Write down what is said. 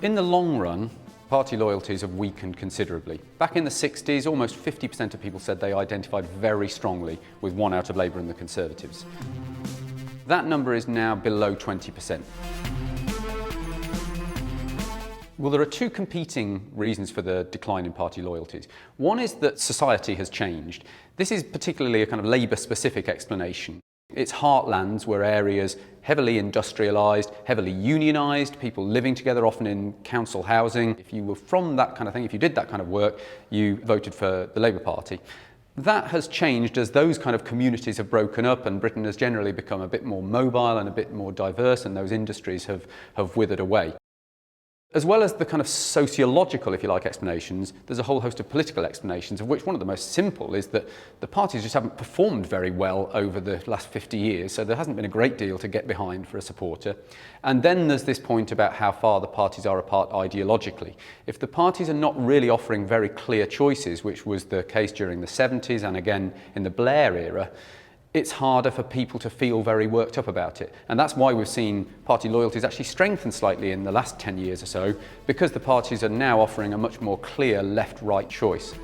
In the long run, party loyalties have weakened considerably. Back in the 60s, almost 50% of people said they identified very strongly with one out of Labour and the Conservatives. That number is now below 20%. Well, there are two competing reasons for the decline in party loyalties. One is that society has changed. This is particularly a kind of Labour-specific explanation. It's heartlands were areas heavily industrialised, heavily unionised, people living together often in council housing. If you were from that kind of thing, if you did that kind of work, you voted for the Labour Party. That has changed as those kind of communities have broken up and Britain has generally become a bit more mobile and a bit more diverse, and those industries have withered away. As well as the kind of sociological, if you like, explanations, there's a whole host of political explanations, of which one of the most simple is that the parties just haven't performed very well over the last 50 years, so there hasn't been a great deal to get behind for a supporter. And then there's this point about how far the parties are apart ideologically. If the parties are not really offering very clear choices, which was the case during the 70s and again in the Blair era, it's harder for people to feel very worked up about it. And that's why we've seen party loyalties actually strengthen slightly in the last 10 years or so, because the parties are now offering a much more clear left-right choice.